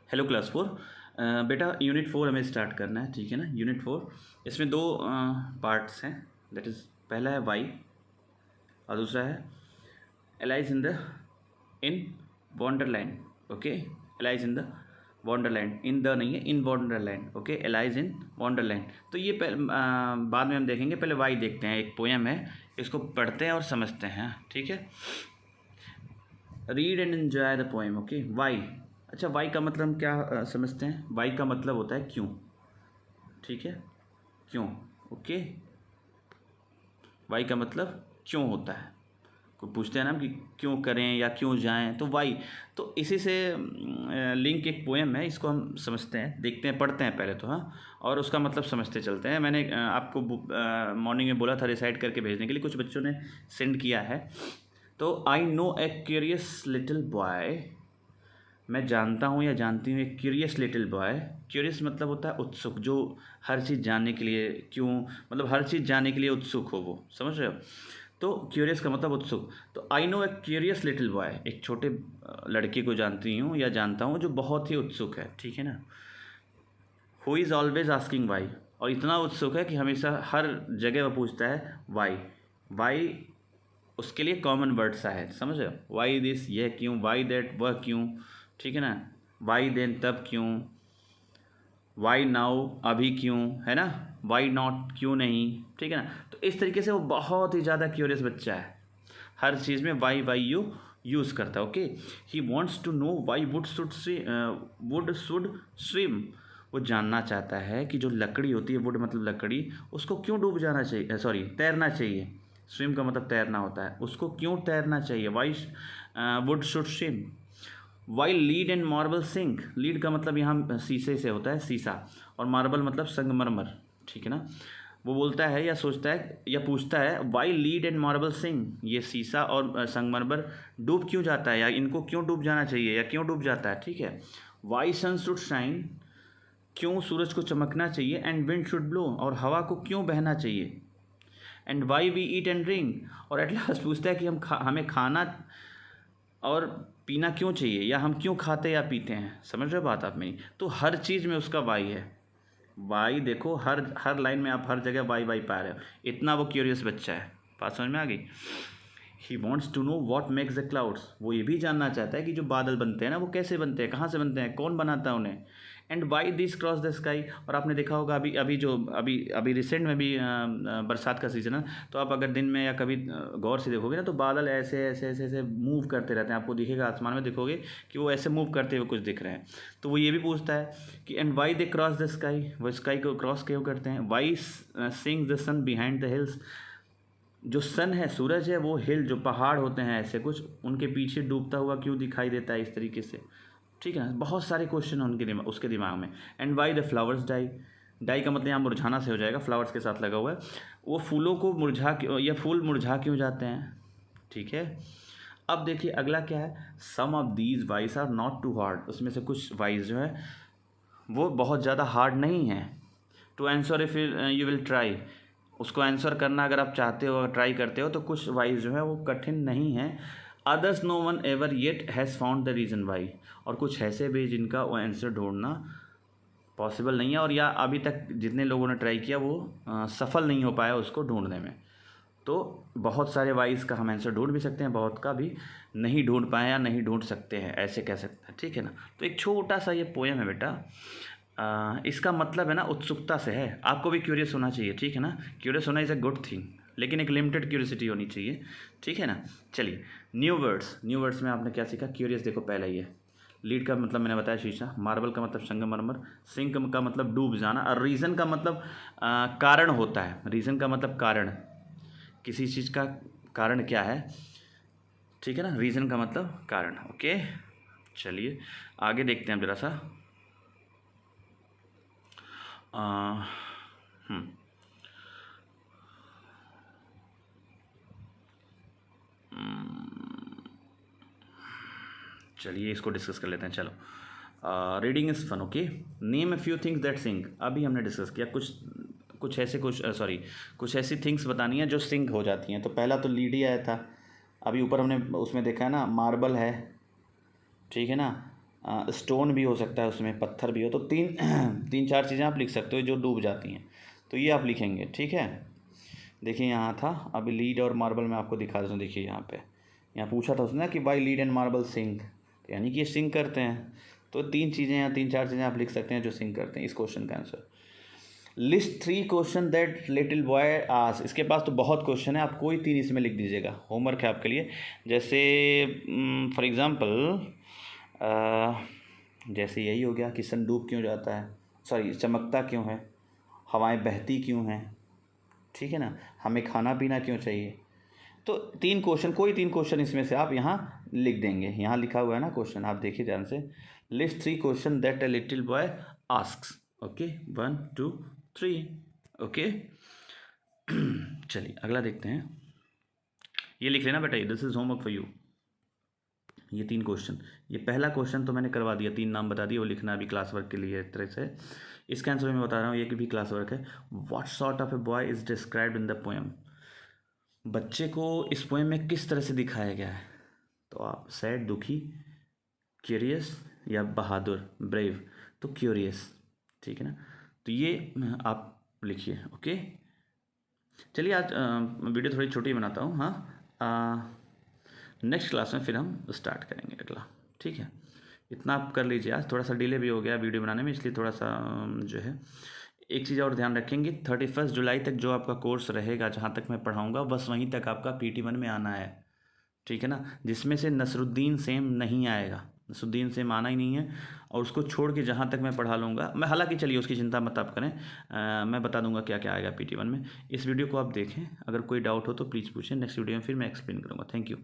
Hello class 4। बेटा unit 4 हमें start करना है, ठीक है ना। यूनिट 4 इसमें दो पार्ट्स हैं, दैट इज़ पहला है वाई और दूसरा है Alice in Wonderland. Okay, Alice in the Wonderland, in the नहीं है, इन वॉन्डरलैंड। Okay, Alice in वॉन्डरलैंड। तो ये बाद में हम देखेंगे, पहले वाई देखते हैं। एक पोएम है, इसको पढ़ते हैं और समझते हैं, ठीक है। Read and enjoy the poem. Okay, why. अच्छा, वाई का मतलब हम क्या समझते हैं? वाई का मतलब होता है क्यों, ठीक है, क्यों। ओके, वाई का मतलब क्यों होता है। कोई पूछते हैं ना कि क्यों करें या क्यों जाएं, तो वाई। तो इसी से लिंक एक पोएम है, इसको हम समझते हैं, देखते हैं, पढ़ते हैं पहले तो, हाँ, और उसका मतलब समझते चलते हैं। मैंने आपको मॉर्निंग में बोला था रिसाइट करके भेजने के लिए, कुछ बच्चों ने सेंड किया है। तो I know A curious little boy, मैं जानता हूँ या जानती हूँ एक क्यूरियस लिटिल बॉय। क्यूरियस मतलब होता है उत्सुक, जो हर चीज़ जानने के लिए, क्यों मतलब हर चीज़ जानने के लिए उत्सुक हो, वो समझ रहे हो। तो क्यूरियस का मतलब उत्सुक। तो I know A curious little boy, एक छोटे लड़के को जानती हूँ या जानता हूँ जो बहुत ही उत्सुक है, ठीक है ना। Who is always asking why, और इतना उत्सुक है कि हमेशा हर जगह वो पूछता है वाई। वाई उसके लिए कॉमन वर्ड सा है, समझ रहे हो। वाई दिस, यह क्यों, वाई दैट, वह क्यों, ठीक है ना। वाई देन, तब क्यों। वाई नाउ, अभी क्यों, है ना। वाई नॉट, क्यों नहीं, ठीक है ना। तो इस तरीके से वो बहुत ही ज़्यादा क्यूरियस बच्चा है, हर चीज़ में वाई वाई यू यूज़ करता है। Okay, he wants to know why would should swim, वो जानना चाहता है कि जो लकड़ी होती है, वुड मतलब लकड़ी, उसको क्यों डूब जाना चाहिए, सॉरी तैरना चाहिए। स्विम का मतलब तैरना होता है, उसको क्यों तैरना चाहिए। Why would should swim. Why lead and marble sink, lead का मतलब यहाँ शीशे से होता है, शीशा, और मार्बल मतलब संगमरमर, ठीक है ना। वो बोलता है या सोचता है या पूछता है, why lead and marble sink, ये शीशा और संगमरमर डूब क्यों जाता है, या इनको क्यों डूब जाना चाहिए या क्यों डूब जाता है, ठीक है। वाई सन शुड शाइन, क्यों सूरज को चमकना चाहिए। एंड विंड शुड ब्लो, और हवा को क्यों बहना चाहिए। And why we eat and drink, और एट लास्ट पूछता है कि हमें खाना और पीना क्यों चाहिए, या हम क्यों खाते या पीते हैं। समझ रहे हो बात आप मेरी। तो हर चीज़ में उसका वाई है। वाई देखो, हर हर लाइन में आप हर जगह वाई वाई पा रहे हो, इतना वो क्यूरियस बच्चा है। बात समझ में आ गई। He wants to know what makes the clouds, वो ये भी जानना चाहता है कि जो बादल बनते हैं ना, वो कैसे बनते हैं, कहाँ से बनते हैं, कौन बनाता है उन्हें। And why this cross the sky, और आपने देखा होगा अभी अभी जो अभी अभी रिसेंट में भी बरसात का सीज़न है, तो आप अगर दिन में या कभी गौर से देखोगे ना, तो बादल ऐसे ऐसे ऐसे ऐसे मूव करते रहते हैं। आपको दिखेगा आसमान में, देखोगे कि वो ऐसे मूव करते हुए कुछ दिख रहे हैं। तो वो ये भी पूछता है कि and why they cross the sky, वो स्काई को क्रॉस क्यों करते हैं। Why sing the sun behind the hills, जो सन है, सूरज है, वो हिल जो पहाड़ होते हैं ऐसे कुछ, उनके पीछे डूबता हुआ क्यों दिखाई देता है इस तरीके से, ठीक है ना। बहुत सारे क्वेश्चन हैं उनके उसके दिमाग में। And why the flowers die, die का मतलब यहाँ मुरझाना से हो जाएगा, फ्लावर्स के साथ लगा हुआ है। वो फूलों को मुरझा क्यों, या फूल मुरझा क्यों जाते हैं, ठीक है। अब देखिए अगला क्या है, some of these ways are not too hard, उसमें से कुछ वाइज जो है वो बहुत ज़्यादा हार्ड नहीं है। To answer if you will try, उसको आंसर करना अगर आप चाहते हो, ट्राई करते हो, तो कुछ वाइज जो है वो कठिन नहीं है। Others no one ever yet has found the reason why, और कुछ ऐसे भी जिनका वो आंसर ढूंढना पॉसिबल नहीं है, और या अभी तक जितने लोगों ने ट्राई किया वो सफल नहीं हो पाया उसको ढूंढने में। तो बहुत सारे वाइज का हम आंसर ढूंढ भी सकते हैं, बहुत का भी नहीं ढूंढ पाए या नहीं ढूंढ सकते हैं, ऐसे कह सकते हैं, ठीक है ना। तो एक छोटा सा ये पोएम है बेटा, इसका मतलब है ना उत्सुकता से है। आपको भी क्यूरियस होना चाहिए, ठीक है ना। क्यूरियस होना इज़ अ गुड थिंग, लेकिन एक लिमिटेड क्यूरियसिटी होनी चाहिए, ठीक है ना। चलिए, न्यू वर्ड्स। न्यू वर्ड्स में आपने क्या सीखा। क्यूरियस देखो पहला ही है। लीड का मतलब मैंने बताया शीशा, मार्बल का मतलब संगमरमर, सिंक का मतलब डूब जाना, और रीज़न का मतलब कारण होता है। रीज़न का मतलब कारण, किसी चीज़ का कारण क्या है, ठीक है ना। रीज़न का मतलब कारण। ओके, चलिए आगे देखते हैं जरा सा। हम्म चलिए इसको डिस्कस कर लेते हैं। चलो, reading is fun. Okay, name a few things that sink, अभी हमने डिस्कस किया कुछ ऐसी थिंग्स बतानी है जो सिंक हो जाती हैं। तो पहला तो लीड ही आया था, अभी ऊपर हमने उसमें देखा है ना, मार्बल है, ठीक है ना। स्टोन भी हो सकता है उसमें, पत्थर भी हो, तो तीन चार चीज़ें आप लिख सकते हो जो डूब जाती हैं, तो ये आप लिखेंगे, ठीक है। देखिए यहाँ था, अभी लीड और मार्बल मैं आपको दिखा देता हूँ। देखिए यहाँ पूछा था उसने कि why lead and marble sink, यानी कि ये सिंक करते हैं। तो तीन चीज़ें या तीन चार चीज़ें आप लिख सकते हैं जो सिंक करते हैं। इस क्वेश्चन का answer, list 3 question that little boy ask. इसके पास तो बहुत क्वेश्चन है, आप कोई 3 इसमें लिख दीजिएगा, होमवर्क है आपके लिए। जैसे फॉर एग्जांपल जैसे यही हो गया कि सन डूब क्यों जाता है, सॉरी चमकता क्यों है, हवाएं बहती क्यों हैं, ठीक है ना, हमें खाना पीना क्यों चाहिए। तो 3 क्वेश्चन, कोई 3 क्वेश्चन इसमें से आप यहाँ लिख देंगे। यहाँ लिखा हुआ है ना क्वेश्चन, आप देखिए ध्यान से, list 3 question that a little boy asks. Okay, 1 2 3। Okay चलिए अगला देखते हैं। ये लिख लेना बेटा, this is homework for you. ये 3 क्वेश्चन, ये पहला क्वेश्चन तो मैंने करवा दिया, 3 नाम बता दिए, वो लिखना अभी क्लास वर्क के लिए एक तरह से। इसका आंसर मैं बता रहा हूँ, ये भी क्लास वर्क है। What sort of a boy is described in the poem. बच्चे को इस पोएम में किस तरह से दिखाया गया है, तो आप सैड दुखी, क्यूरियस या बहादुर ब्रेव, तो क्यूरियस, ठीक है ना। तो ये आप लिखिए। ओके चलिए आज वीडियो थोड़ी छोटी बनाता हूँ। हाँ नेक्स्ट क्लास में फिर हम स्टार्ट करेंगे अगला, ठीक है। इतना आप कर लीजिए, आज थोड़ा सा डिले भी हो गया वीडियो बनाने में, इसलिए थोड़ा सा जो है। एक चीज़ और ध्यान रखेंगे, 31 जुलाई तक जो आपका कोर्स रहेगा, जहाँ तक मैं पढ़ाऊँगा बस वहीं तक आपका PT1 में आना है, ठीक है ना। जिसमें से नसरुद्दीन सेम नहीं आएगा, नसरुद्दीन सेम आना ही नहीं है। और उसको छोड़ के जहाँ तक मैं पढ़ा लूँगा मैं, हालांकि चलिए उसकी चिंता मत आप करें, मैं बता दूंगा क्या क्या आएगा PT1 में। इस वीडियो को आप देखें, अगर कोई डाउट हो तो प्लीज़ पूछें, नेक्स्ट वीडियो में फिर मैं एक्सप्लेन करूँगा। Thank you.